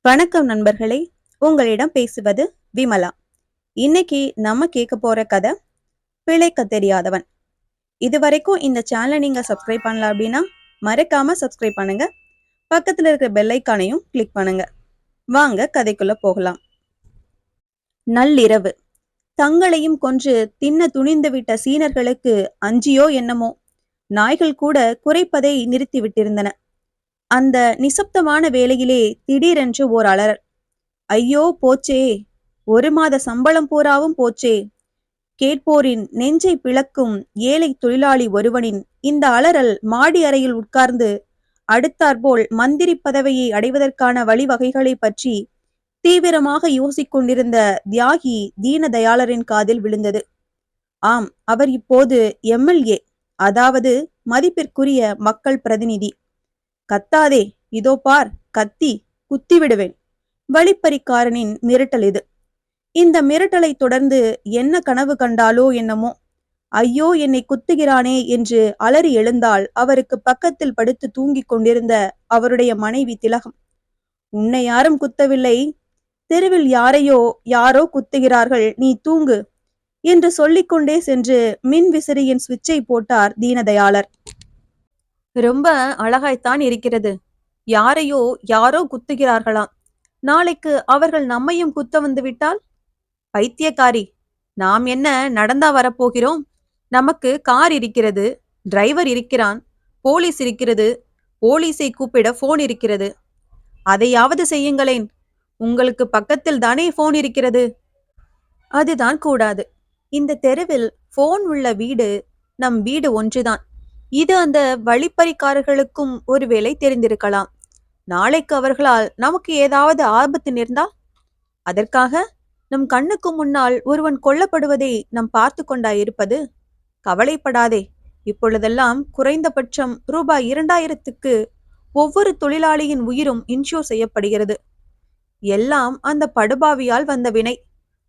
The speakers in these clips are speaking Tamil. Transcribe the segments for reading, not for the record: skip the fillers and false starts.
வணக்கம் நண்பர்களே, உங்களிடம் பேசுவது விமலா. இன்னைக்கு நம்ம கேட்க போற கதை பிழைக்க தெரியாதவன். இதுவரைக்கும் இந்த சேனலை நீங்க சப்ஸ்கிரைப் பண்ணல அப்படின்னா மறக்காம சப்ஸ்கிரைப் பண்ணுங்க. பக்கத்துல இருக்கிற பெல் ஐக்கானையும் கிளிக் பண்ணுங்க. வாங்க கதைக்குள்ள போகலாம். நள்ளிரவு. தங்களையும் கொன்று தின்ன துணிந்து விட்ட சீனர்களுக்கு அஞ்சியோ என்னமோ நாய்கள் கூட குறைப்பதை நிறுத்திவிட்டிருந்தன. அந்த நிசப்தமான வேளையிலே திடீரென்று ஓர் அலறல். ஐயோ போச்சே, 1 மாத சம்பளம் பூராவும் போச்சே! கேட்போரின் நெஞ்சை பிளக்கும் ஏழை தொழிலாளி ஒருவனின் இந்த அலறல் மாடி அறையில் உட்கார்ந்து அடுத்தாற்போல் மந்திரி பதவியை அடைவதற்கான வழிவகைகளை பற்றி தீவிரமாக யோசிக்கொண்டிருந்த தியாகி தீனதயாளரின் காதில் விழுந்தது. ஆம், அவர் இப்போது எம்எல்ஏ, அதாவது மதிப்பிற்குரிய மக்கள் பிரதிநிதி. கத்தாதே, இதோ பார், கத்தி குத்தி விடுவேன். வழிப்பறிக்காரனின் மிரட்டல் இது. இந்த மிரட்டலை தொடர்ந்து என்ன கனவு கண்டாலோ என்னமோ, ஐயோ என்னை குத்துகிறானே என்று அலறி எழுந்தால் அவருக்கு பக்கத்தில் படுத்து தூங்கிக் கொண்டிருந்த அவருடைய மனைவி திலகம். உன்னை யாரும் குத்தவில்லை, தெருவில் யாரோ குத்துகிறார்கள், நீ தூங்கு என்று சொல்லிக்கொண்டே சென்று மின் விசிறியின் சுவிட்சை போட்டார் தீனதயாளர். ரொம்ப அழகாய்த்தான் இருக்கிறது. யாரோ குத்துகிறார்களாம். நாளைக்கு அவர்கள் நம்மையும் குத்த வந்து விட்டால்? பைத்தியக்காரி, நாம் என்ன நடந்தா வரப்போகிறோம்? நமக்கு கார் இருக்கிறது, டிரைவர் இருக்கிறான், போலீஸ் இருக்கிறது, போலீஸை கூப்பிட போன் இருக்கிறது. அதையாவது செய்யுங்களேன். உங்களுக்கு பக்கத்தில் தானே போன் இருக்கிறது. அதுதான் கூடாது. இந்த தெருவில் போன் உள்ள வீடு நம் வீடு ஒன்றுதான். இது அந்த வழிப்பறிக்காரர்களுக்கும் ஒருவேளை தெரிந்திருக்கலாம். நாளைக்கு அவர்களால் நமக்கு ஏதாவது ஆபத்து நேர்ந்தால்? அதற்காக நம் கண்ணுக்கு முன்னால் ஒருவன் கொல்லப்படுவதை நாம் பார்த்து கொண்டாயிருப்பது? கவலைப்படாதே. இப்பொழுதெல்லாம் குறைந்தபட்சம் ரூபாய் 2000க்கு ஒவ்வொரு தொழிலாளியின் உயிரும் இன்சூர் செய்யப்படுகிறது. எல்லாம் அந்த படுபாவியால் வந்த வினை.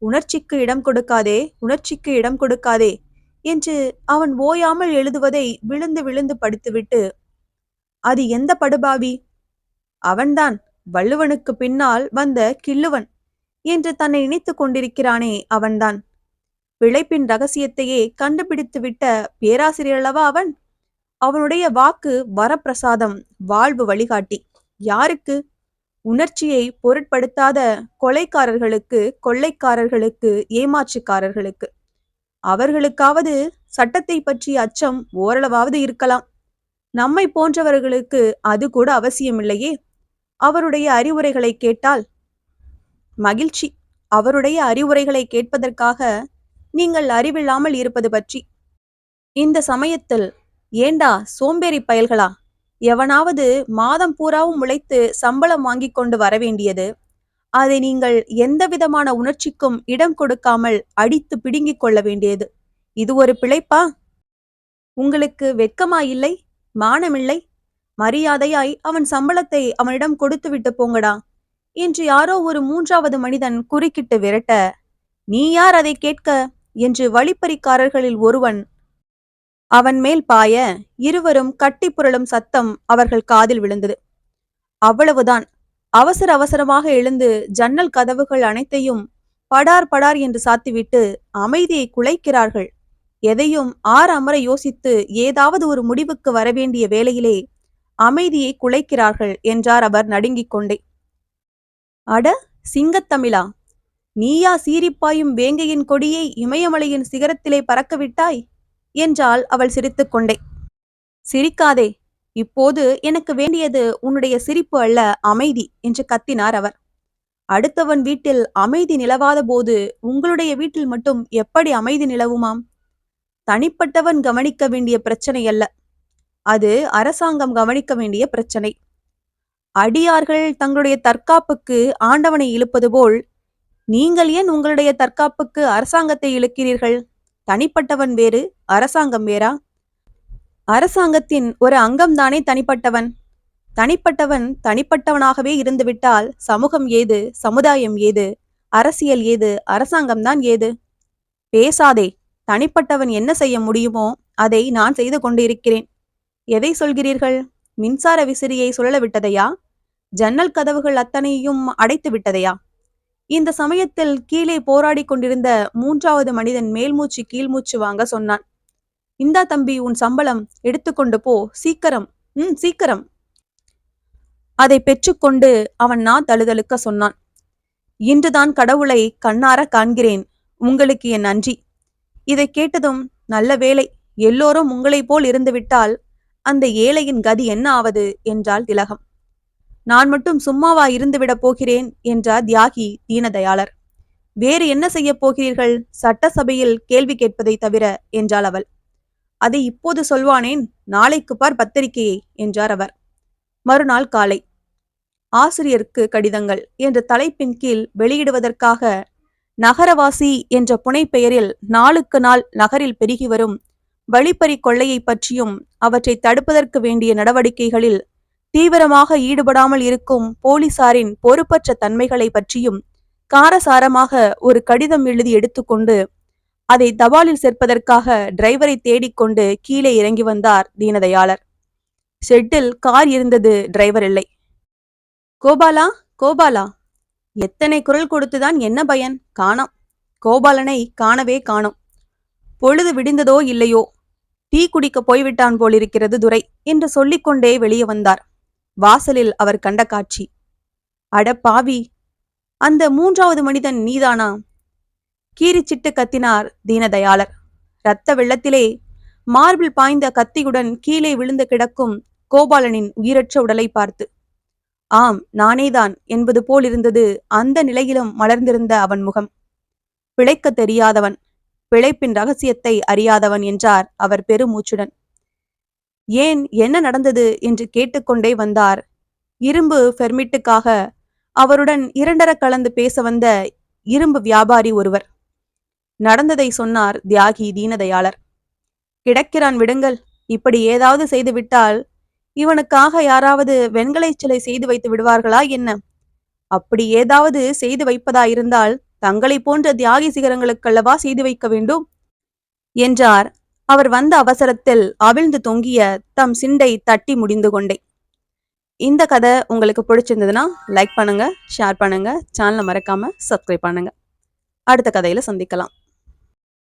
உணர்ச்சிக்கு இடம் கொடுக்காதே, உணர்ச்சிக்கு இடம் கொடுக்காதே என்று அவன் ஓயாமல் எழுதுவதை விழுந்து விழுந்து படித்துவிட்டு, அது எந்த படுபாவி? அவன்தான் வள்ளுவனுக்கு பின்னால் வந்த கிள்ளுவன் என்று தன்னை நினைத்து கொண்டிருக்கிறானே, அவன்தான். பிழைப்பின் ரகசியத்தையே கண்டுபிடித்து விட்ட பேராசிரியரல்லவா அவன். அவனுடைய வாக்கு வரப்பிரசாதம், வாழ்வு வழிகாட்டி. யாருக்கு? உணர்ச்சியை பொருட்படுத்தாத கொலைக்காரர்களுக்கு, கொள்ளைக்காரர்களுக்கு, ஏமாற்றுக்காரர்களுக்கு. அவர்களுக்காவது சட்டத்தை பற்றிய அச்சம் ஓரளவாவது இருக்கலாம். நம்மை போன்றவர்களுக்கு அது கூட அவசியமில்லையே. அவருடைய அறிவுரைகளை கேட்டால் மகிழ்ச்சி. அவருடைய அறிவுரைகளை கேட்பதற்காக நீங்கள் அறிவில்லாமல் இருப்பது பற்றி. இந்த சமயத்தில் ஏண்டா சோம்பேறி பயல்களா, எவனாவது மாதம் பூராவும் உழைத்து சம்பளம் வாங்கி கொண்டு வர வேண்டியது, அதை நீங்கள் எந்த விதமான உணர்ச்சிக்கும் இடம் கொடுக்காமல் அடித்து பிடுங்கிக் கொள்ள வேண்டியது, இது ஒரு பிழைப்பா? உங்களுக்கு வெட்கமாயில்லை? மானமில்லை? மரியாதையாய் அவன் சம்பளத்தை அவனிடம் கொடுத்து விட்டு போங்கடா என்று யாரோ ஒரு 3வது மனிதன் குறுக்கிட்டு விரட்ட, நீ யார் அதை கேட்க என்று வழிப்பறிக்காரர்களில் ஒருவன் அவன் மேல் பாய, இருவரும் கட்டி புரளும் சத்தம் அவர்கள் காதில் விழுந்தது. அவ்வளவுதான். அவசர அவசரமாக எழுந்து ஜன்னல் கதவுகள் அனைத்தையும் படார் படார் என்று சாத்திவிட்டு அமைதியை குலைக்கிறார்கள். எதையும் அமர யோசித்து ஏதாவது ஒரு முடிவுக்கு வரவேண்டிய வேளையிலே அமைதியை குலைக்கிறார்கள் என்றார் அவர் நடுங்கிக் கொண்டே. அட சிங்கத்தமிழா, நீயா சீரிப்பாயும் வேங்கையின் கொடியை இமயமலையின் சிகரத்திலே பறக்கவிட்டாய் என்றாள் அவள் சிரித்துக்கொண்டே. சிரிக்காதே, இப்போது எனக்கு வேண்டியது உன்னுடைய சிரிப்பு அல்ல, அமைதி என்று கத்தினார் அவர். அடுத்தவன் வீட்டில் அமைதி நிலவாத போது உங்களுடைய வீட்டில் மட்டும் எப்படி அமைதி நிலவுமாம்? தனிப்பட்டவன் கவனிக்க வேண்டிய பிரச்சனை அல்ல, அது அரசாங்கம் கவனிக்க வேண்டிய பிரச்சனை. அடியார்கள் தங்களுடைய தற்காப்புக்கு ஆண்டவனை இழுப்பது போல் நீங்கள் ஏன் உங்களுடைய தற்காப்புக்கு அரசாங்கத்தை இழுக்கிறீர்கள்? தனிப்பட்டவன் வேறு, அரசாங்கம் வேறா? அரசாங்கத்தின் ஒரு அங்கம்தானே தனிப்பட்டவன். தனிப்பட்டவன் தனிப்பட்டவனாகவே இருந்துவிட்டால் சமூகம் ஏது, சமுதாயம் ஏது, அரசியல் ஏது, அரசாங்கம்தான் ஏது? பேசாதே. தனிப்பட்டவன் என்ன செய்ய முடியுமோ அதை நான் செய்து கொண்டு இருக்கிறேன். எதை சொல்கிறீர்கள்? மின்சார விசிறியை சுழல விட்டதையா? ஜன்னல் கதவுகள் அத்தனையும் அடைத்து விட்டதையா? இந்த சமயத்தில் கீழே போராடி கொண்டிருந்த மூன்றாவது மனிதன் மேல்மூச்சு கீழ்மூச்சு வாங்க சொன்னான். இந்தா தம்பி உன் சம்பளம், எடுத்துக்கொண்டு போ, சீக்கிரம், சீக்கிரம். அதை பெற்றுக்கொண்டு அவன் தழுதழுக்க சொன்னான். இன்றுதான் கடவுளை கண்ணார காண்கிறேன். உங்களுக்கு என் நன்றி. இதை கேட்டதும், நல்ல வேளை, எல்லோரும் உங்களைப் போல் இருந்துவிட்டால் அந்த ஏழையின் கதி என்ன ஆவது என்றாள் திலகம். நான் மட்டும் சும்மாவா இருந்துவிடப் போகிறேன் என்றார் தியாகி தீனதயாளர். வேறு என்ன செய்ய போகிறீர்கள்? சட்டசபையில் கேள்வி கேட்பதை தவிர என்றாள் அவள். அதை இப்போது சொல்வானேன், நாளைக்கு பார் பத்திரிகையை என்றார் அவர். மறுநாள் காலை, ஆசிரியருக்கு கடிதங்கள் என்ற தலைப்பின் கீழ் வெளியிடுவதற்காக நகரவாசி என்ற புனைப்பெயரில் நாளுக்கு நாள் நகரில் பெருகி வரும் வழிப்பறி கொள்ளையை பற்றியும் அவற்றை தடுப்பதற்கு வேண்டிய நடவடிக்கைகளில் தீவிரமாக ஈடுபடாமல் இருக்கும் போலீசாரின் பொறுப்பற்ற தன்மைகளை பற்றியும் காரசாரமாக ஒரு கடிதம் எழுதி எடுத்துக்கொண்டு அதை தபாலில் சேர்ப்பதற்காக டிரைவரை தேடிக்கொண்டு கீழே இறங்கி வந்தார் தீனதயாளர். ஷெட்டில் கார் இருந்தது, டிரைவர் இல்லை. கோபாலா, கோபாலா, எத்தனை குரல் கொடுத்துதான் என்ன பயன்? காணோம். கோபாலனை காணவே காணோம். பொழுது விடிந்ததோ இல்லையோ, டீ குடிக்க போய்விட்டான் போலிருக்கிறது துரை என்று சொல்லிக்கொண்டே வெளியே வந்தார். வாசலில் அவர் கண்ட காட்சி, அட பாவி, அந்த மூன்றாவது மனிதன் நீதானா? கீரிச்சிட்டு கத்தினார் தீனதயாளர். இரத்த வெள்ளத்திலே மார்பில் பாய்ந்த கத்தியுடன் கீழே விழுந்து கிடக்கும் கோபாலனின் உயிரற்ற உடலை பார்த்து. ஆம், நானேதான் என்பது போலிருந்தது அந்த நிலையிலும் மலர்ந்திருந்த அவன் முகம். பிழைக்க தெரியாதவன், பிழைப்பின் ரகசியத்தை அறியாதவன் என்றார் அவர் பெருமூச்சுடன். ஏன், என்ன நடந்தது என்று கேட்டுக்கொண்டே வந்தார் இரும்பு பெர்மிட்டுக்காக அவருடன் இரண்டர கலந்து பேச வந்த இரும்பு வியாபாரி ஒருவர். நடந்ததை சொன்னார் தியாகி தீனதயாளர். கிடக்கிறான், விடுங்கள். இப்படி ஏதாவது செய்துவிட்டால் இவனுக்காக யாராவது வெண்கலை சிலை செய்து வைத்து விடுவார்களா என்ன? அப்படி ஏதாவது செய்து வைப்பதாயிருந்தால் தங்களை போன்ற தியாகி சிகரங்களுக்கல்லவா செய்து வைக்க வேண்டும் என்றார். அவர் வந்த அவசரத்தில் அவிழ்ந்து தொங்கிய தம் சிண்டை தட்டி முடிந்து கொண்டே. இந்த கதை உங்களுக்கு பிடிச்சிருந்ததுன்னா லைக் பண்ணுங்க, ஷேர் பண்ணுங்க, சேனலை மறக்காம சப்ஸ்கிரைப் பண்ணுங்க. அடுத்த கதையில சந்திக்கலாம்.